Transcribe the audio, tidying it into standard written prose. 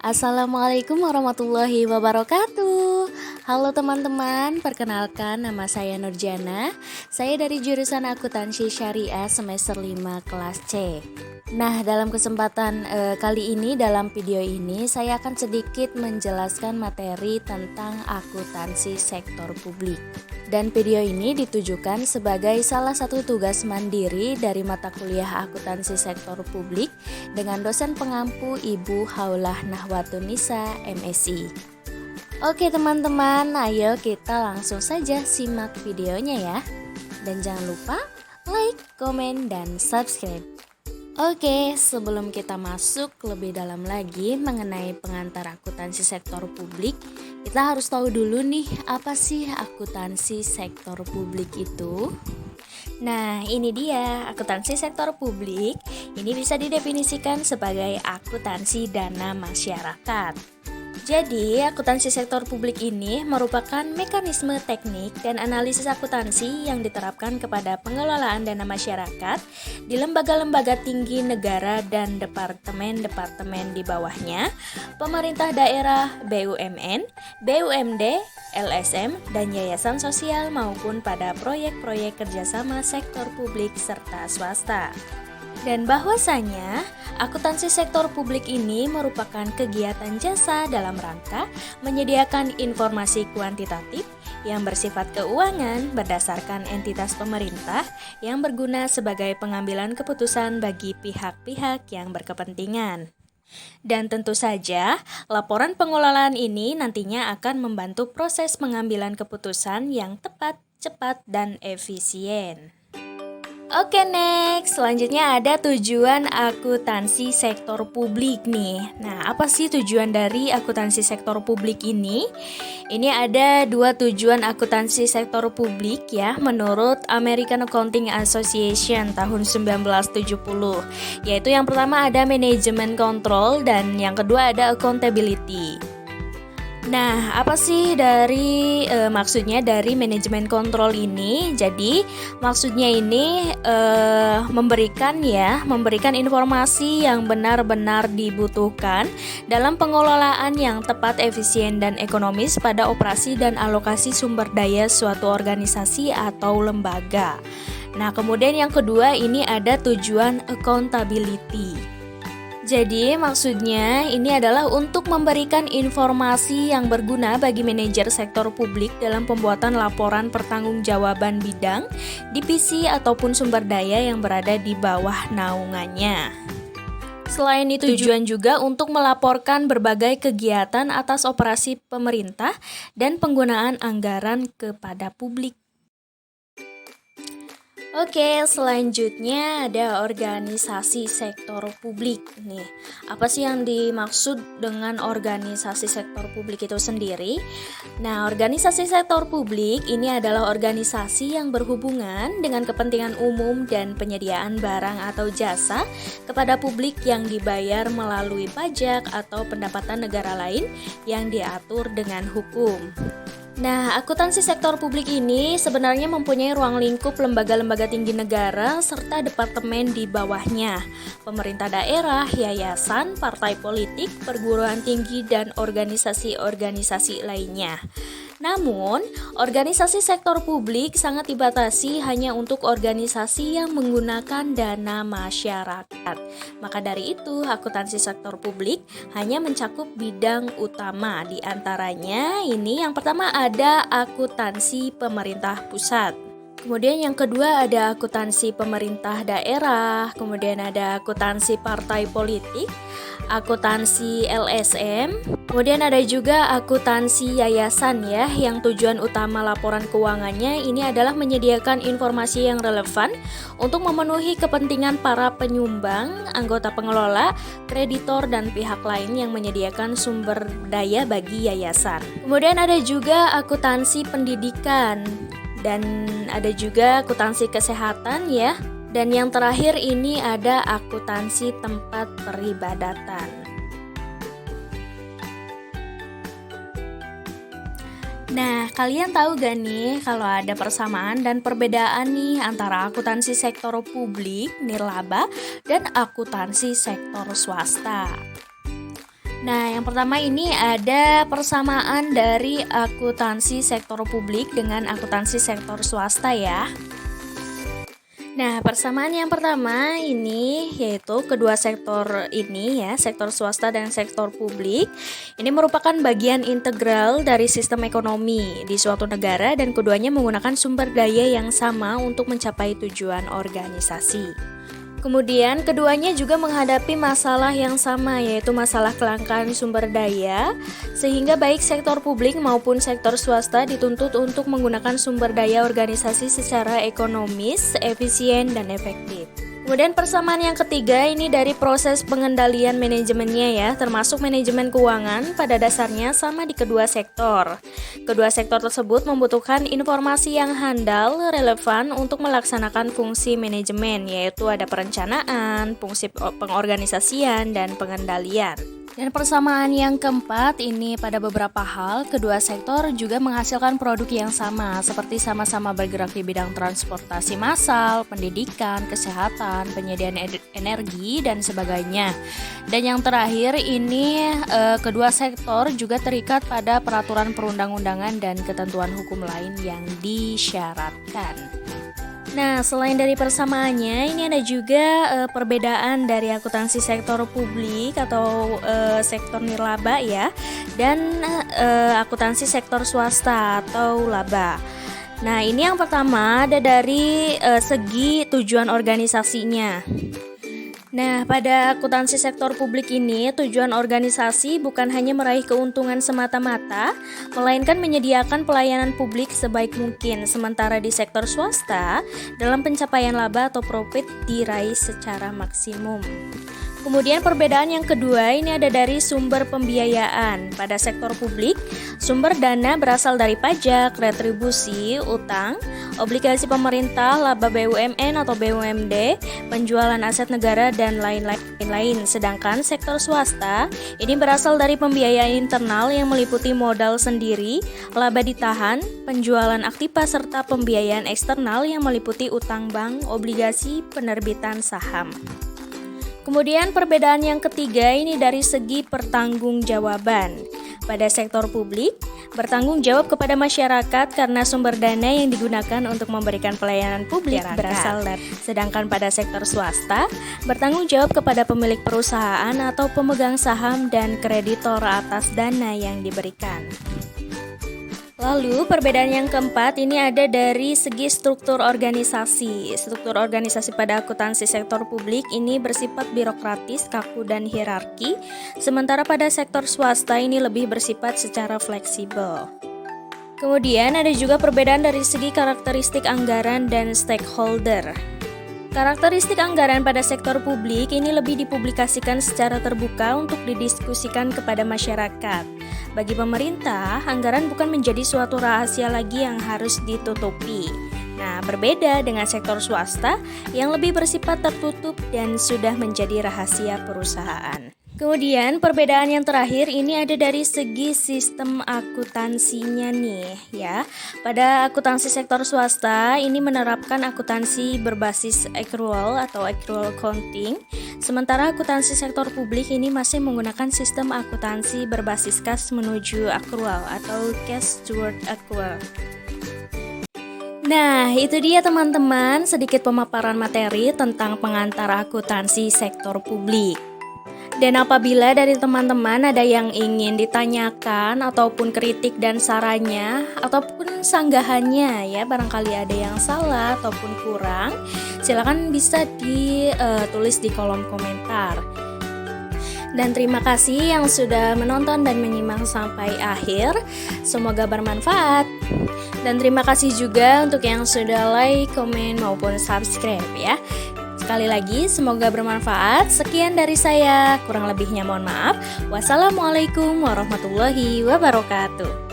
Assalamualaikum warahmatullahi wabarakatuh. Halo teman-teman, perkenalkan nama saya Nurjana. Saya dari jurusan Akuntansi Syariah semester 5 kelas C. Nah, dalam kesempatan kali ini, dalam video ini saya akan sedikit menjelaskan materi tentang akuntansi sektor publik. Dan video ini ditujukan sebagai salah satu tugas mandiri dari mata kuliah akuntansi sektor publik dengan dosen pengampu Ibu Haulah Nahwatun Nisa, MSI. Oke teman-teman, ayo kita langsung saja simak videonya ya. Dan jangan lupa like, komen, dan subscribe. Oke, sebelum kita masuk lebih dalam lagi mengenai pengantar akuntansi sektor publik, kita harus tahu dulu nih, apa sih akuntansi sektor publik itu? Nah, ini dia, akuntansi sektor publik. Ini bisa didefinisikan sebagai akuntansi dana masyarakat. Jadi, akuntansi sektor publik ini merupakan mekanisme teknik dan analisis akuntansi yang diterapkan kepada pengelolaan dana masyarakat di lembaga-lembaga tinggi negara dan departemen-departemen di bawahnya, pemerintah daerah, BUMN, BUMD, LSM, dan yayasan sosial maupun pada proyek-proyek kerjasama sektor publik serta swasta. Dan bahwasanya akuntansi sektor publik ini merupakan kegiatan jasa dalam rangka menyediakan informasi kuantitatif yang bersifat keuangan berdasarkan entitas pemerintah yang berguna sebagai pengambilan keputusan bagi pihak-pihak yang berkepentingan. Dan tentu saja, laporan pengelolaan ini nantinya akan membantu proses pengambilan keputusan yang tepat, cepat, dan efisien. Oke, next. Selanjutnya ada tujuan akuntansi sektor publik nih. Nah, apa sih tujuan dari akuntansi sektor publik ini? Ini ada dua tujuan akuntansi sektor publik ya, menurut American Accounting Association tahun 1970. Yaitu yang pertama ada manajemen control dan yang kedua ada accountability. Nah, apa sih dari maksudnya dari manajemen kontrol ini? Jadi, maksudnya ini memberikan informasi yang benar-benar dibutuhkan dalam pengelolaan yang tepat, efisien, dan ekonomis pada operasi dan alokasi sumber daya suatu organisasi atau lembaga. Nah, kemudian yang kedua ini ada tujuan accountability. Jadi maksudnya ini adalah untuk memberikan informasi yang berguna bagi manajer sektor publik dalam pembuatan laporan pertanggungjawaban bidang, divisi ataupun sumber daya yang berada di bawah naungannya. Selain itu tujuan juga untuk melaporkan berbagai kegiatan atas operasi pemerintah dan penggunaan anggaran kepada publik. Oke, selanjutnya ada organisasi sektor publik nih. Apa sih yang dimaksud dengan organisasi sektor publik itu sendiri? Nah, organisasi sektor publik ini adalah organisasi yang berhubungan dengan kepentingan umum dan penyediaan barang atau jasa kepada publik yang dibayar melalui pajak atau pendapatan negara lain yang diatur dengan hukum. Nah, akuntansi sektor publik ini sebenarnya mempunyai ruang lingkup lembaga-lembaga tinggi negara serta departemen di bawahnya, pemerintah daerah, yayasan, partai politik, perguruan tinggi, dan organisasi-organisasi lainnya. Namun, organisasi sektor publik sangat dibatasi hanya untuk organisasi yang menggunakan dana masyarakat. Maka dari itu, akuntansi sektor publik hanya mencakup bidang utama. Di antaranya ini yang pertama ada akuntansi pemerintah pusat. Kemudian yang kedua ada akuntansi pemerintah daerah, kemudian ada akuntansi partai politik, akuntansi LSM, kemudian ada juga akuntansi yayasan ya, yang tujuan utama laporan keuangannya ini adalah menyediakan informasi yang relevan untuk memenuhi kepentingan para penyumbang, anggota pengelola, kreditor, dan pihak lain yang menyediakan sumber daya bagi yayasan. Kemudian ada juga akuntansi pendidikan dan ada juga akuntansi kesehatan ya. Dan yang terakhir ini ada akuntansi tempat peribadatan. Nah, kalian tahu gak nih kalau ada persamaan dan perbedaan nih antara akuntansi sektor publik, nirlaba, dan akuntansi sektor swasta? Nah, yang pertama ini ada persamaan dari akuntansi sektor publik dengan akuntansi sektor swasta ya. Nah, persamaan yang pertama ini yaitu kedua sektor ini ya, sektor swasta dan sektor publik, ini merupakan bagian integral dari sistem ekonomi di suatu negara dan keduanya menggunakan sumber daya yang sama untuk mencapai tujuan organisasi. Kemudian keduanya juga menghadapi masalah yang sama, yaitu masalah kelangkaan sumber daya, sehingga baik sektor publik maupun sektor swasta dituntut untuk menggunakan sumber daya organisasi secara ekonomis, efisien, dan efektif. Kemudian persamaan yang ketiga ini dari proses pengendalian manajemennya ya, termasuk manajemen keuangan pada dasarnya sama di kedua sektor. Kedua sektor tersebut membutuhkan informasi yang handal, relevan untuk melaksanakan fungsi manajemen, yaitu ada perencanaan, fungsi pengorganisasian, dan pengendalian. Dan persamaan yang keempat ini pada beberapa hal, kedua sektor juga menghasilkan produk yang sama, seperti sama-sama bergerak di bidang transportasi massal, pendidikan, kesehatan, penyediaan energi, dan sebagainya. Dan yang terakhir ini kedua sektor juga terikat pada peraturan perundang-undangan dan ketentuan hukum lain yang disyaratkan. Nah, selain dari persamaannya, ini ada juga perbedaan dari akuntansi sektor publik atau sektor nirlaba ya, dan akuntansi sektor swasta atau laba. Nah, ini yang pertama ada dari segi tujuan organisasinya. Nah, pada akuntansi sektor publik ini, tujuan organisasi bukan hanya meraih keuntungan semata-mata, melainkan menyediakan pelayanan publik sebaik mungkin. Sementara di sektor swasta, dalam pencapaian laba atau profit diraih secara maksimum. Kemudian perbedaan yang kedua ini ada dari sumber pembiayaan. Pada sektor publik, sumber dana berasal dari pajak, retribusi, utang, obligasi pemerintah, laba BUMN atau BUMD, penjualan aset negara, dan lain-lain. Sedangkan sektor swasta ini berasal dari pembiayaan internal yang meliputi modal sendiri, laba ditahan, penjualan aktiva, serta pembiayaan eksternal yang meliputi utang bank, obligasi, penerbitan saham. Kemudian perbedaan yang ketiga ini dari segi pertanggungjawaban. Pada sektor publik, bertanggung jawab kepada masyarakat karena sumber dana yang digunakan untuk memberikan pelayanan publik berasal dari. Sedangkan pada sektor swasta, bertanggung jawab kepada pemilik perusahaan atau pemegang saham dan kreditor atas dana yang diberikan. Lalu perbedaan yang keempat ini ada dari segi struktur organisasi. Struktur organisasi pada akuntansi sektor publik ini bersifat birokratis, kaku, dan hierarki. Sementara pada sektor swasta ini lebih bersifat secara fleksibel. Kemudian ada juga perbedaan dari segi karakteristik anggaran dan stakeholder. Karakteristik anggaran pada sektor publik ini lebih dipublikasikan secara terbuka untuk didiskusikan kepada masyarakat. Bagi pemerintah, anggaran bukan menjadi suatu rahasia lagi yang harus ditutupi. Nah, berbeda dengan sektor swasta yang lebih bersifat tertutup dan sudah menjadi rahasia perusahaan. Kemudian perbedaan yang terakhir ini ada dari segi sistem akuntansinya nih ya. Pada akuntansi sektor swasta ini menerapkan akuntansi berbasis accrual atau accrual accounting. Sementara akuntansi sektor publik ini masih menggunakan sistem akuntansi berbasis kas menuju accrual atau cash toward accrual. Nah, itu dia teman-teman sedikit pemaparan materi tentang pengantar akuntansi sektor publik. Dan apabila dari teman-teman ada yang ingin ditanyakan ataupun kritik dan sarannya ataupun sanggahannya ya, barangkali ada yang salah ataupun kurang, silakan bisa ditulis di kolom komentar. Dan terima kasih yang sudah menonton dan menyimak sampai akhir. Semoga bermanfaat. Dan terima kasih juga untuk yang sudah like, komen maupun subscribe ya. Sekali lagi, semoga bermanfaat. Sekian dari saya, kurang lebihnya mohon maaf. Wassalamualaikum warahmatullahi wabarakatuh.